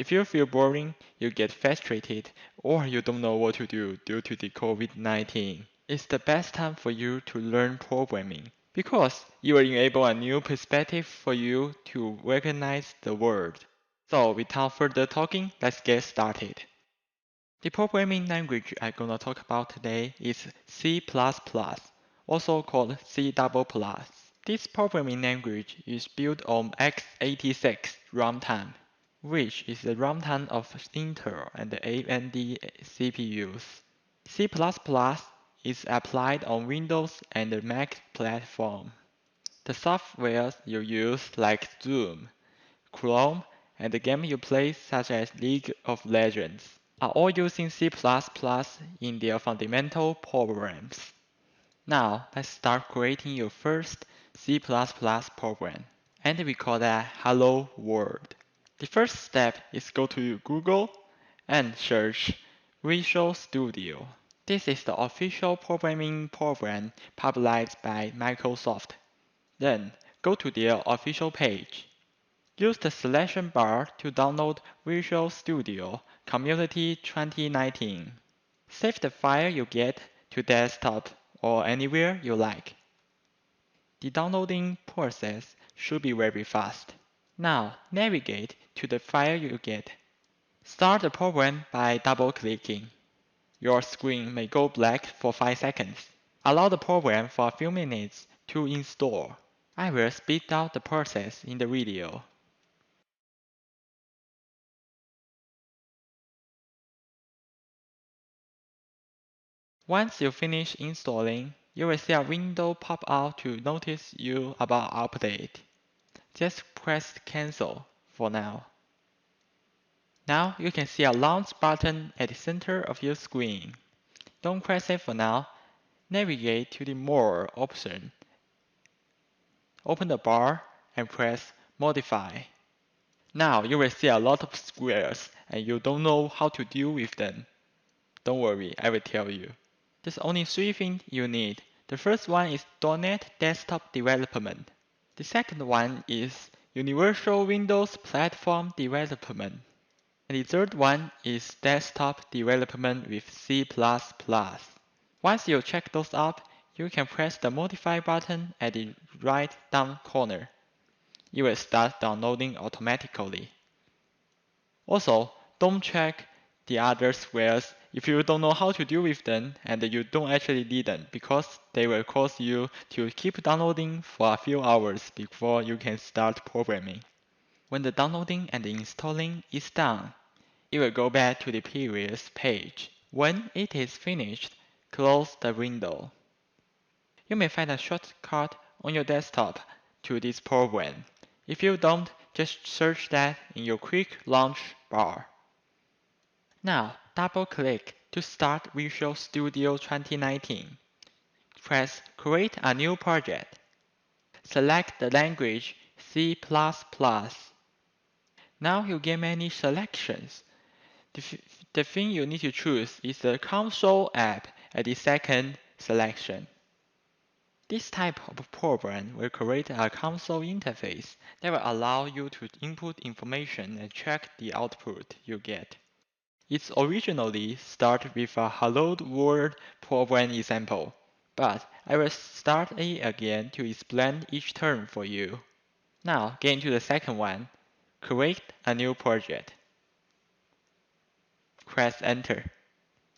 If you feel boring, you get frustrated, or you don't know what to do due to the COVID-19, it's the best time for you to learn programming because you will enable a new perspective for you to recognize the world. So without further talking, let's get started. The programming language I'm gonna talk about today is C++, also called C++. This programming language is built on x86 runtime, which is the runtime of Intel and AMD CPUs. C++ is applied on Windows and Mac platform. The software you use like Zoom, Chrome, and the game you play such as League of Legends are all using C++ in their fundamental programs. Now let's start creating your first C++ program, and we call that Hello World. The first step is go to Google and search Visual Studio. This is the official programming program published by Microsoft. Then go to their official page. Use the selection bar to download Visual Studio Community 2019. Save the file you get to desktop or anywhere you like. The downloading process should be very fast. Now navigate to the file you get. Start the program by double-clicking. Your screen may go black for 5 seconds. Allow the program for a few minutes to install. I will speed out the process in the video. Once you finish installing, you will see a window pop out to notice you about update. Just press cancel for now. Now you can see a launch button at the center of your screen. Don't press it for now. Navigate to the More option. Open the bar and press Modify. Now you will see a lot of squares and you don't know how to deal with them. Don't worry, I will tell you. There's only 3 things you need. The first one is .NET Desktop Development. The second one is Universal Windows Platform Development. And the third one is Desktop Development with C++. Once you check those out, you can press the Modify button at the right down corner. It will start downloading automatically. Also, don't check the other squares if you don't know how to deal with them and you don't actually need them because they will cause you to keep downloading for a few hours before you can start programming. When the downloading and installing is done, it will go back to the previous page. When it is finished, close the window. You may find a shortcut on your desktop to this program. If you don't, just search that in your quick launch bar. Now, double-click to start Visual Studio 2019. Press Create a new project. Select the language C++. Now you get many selections. The thing you need to choose is the console app at the second selection. This type of program will create a console interface that will allow you to input information and check the output you get. It originally started with a Hello World program example, but I will start it again to explain each term for you. Now get into the second one, create a new project. Press enter.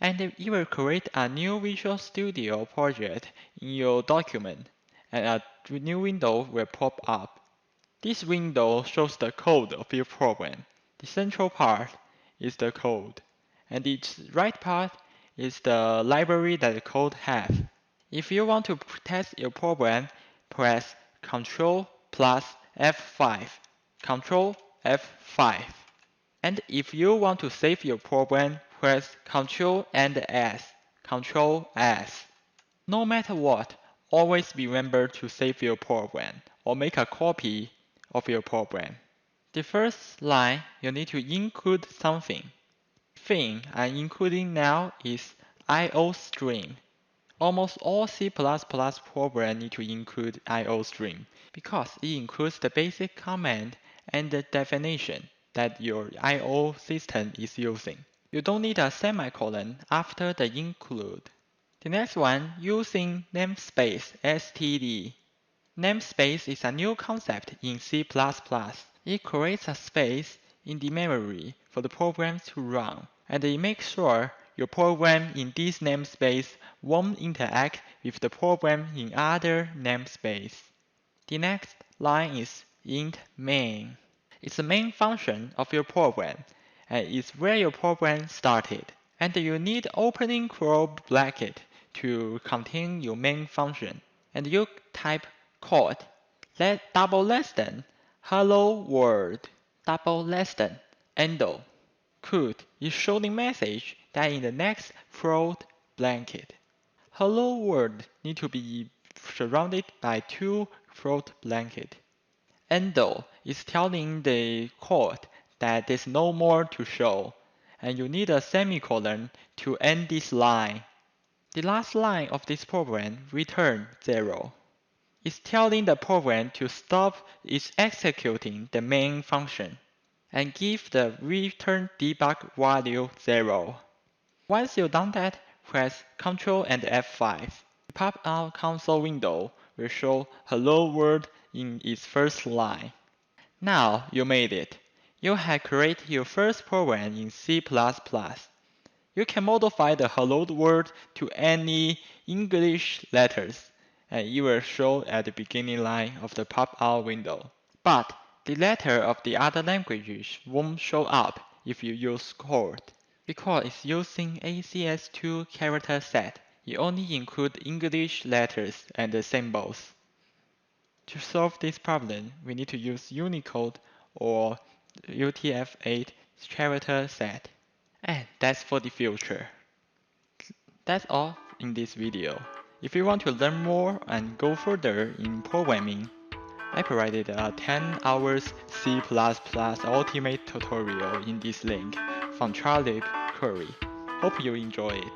And it will create a new Visual Studio project in your document, and a new window will pop up. This window shows the code of your program. The central part is the code, and its right part is the library that the code has. If you want to test your program, press Ctrl plus F5. Ctrl F5. And if you want to save your program, press Ctrl and S. Ctrl S. No matter what, always remember to save your program or make a copy of your program. The first line, you need to include something. The thing I'm including now is IOStream. Almost all C++ programs need to include IOStream because it includes the basic command and the definition. that your I/O system is using. You don't need a semicolon after the include. The next one, using namespace std. Namespace is a new concept in C++. It creates a space in the memory for the program to run, and it makes sure your program in this namespace won't interact with the program in other namespace. The next line is int main. It's the main function of your program, and it's where your program started. And you need opening curly bracket to contain your main function. And you type code double less than hello world double less than endo. Code is showing message that in the next float blanket. Hello world need to be surrounded by two float blanket. Endo is telling the code that there's no more to show, and you need a semicolon to end this line. The last line of this program returns 0. It's telling the program to stop its executing the main function and give the return debug value 0. Once you've done that, press Ctrl and F5. The pop-out console window will show Hello World in its first line. Now you made it. You have created your first program in C++. You can modify the Hello World to any English letters, and it will show at the beginning line of the pop-out window. But the letter of the other languages won't show up if you use code. Because it's using ACS2 character set, it only includes English letters and the symbols. To solve this problem, we need to use Unicode or UTF-8 character set. And that's for the future. That's all in this video. If you want to learn more and go further in programming, I provided a 10 hours C++ ultimate tutorial in this link from Charlie Curry. Hope you enjoy it.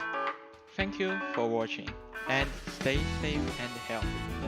Thank you for watching and stay safe and healthy.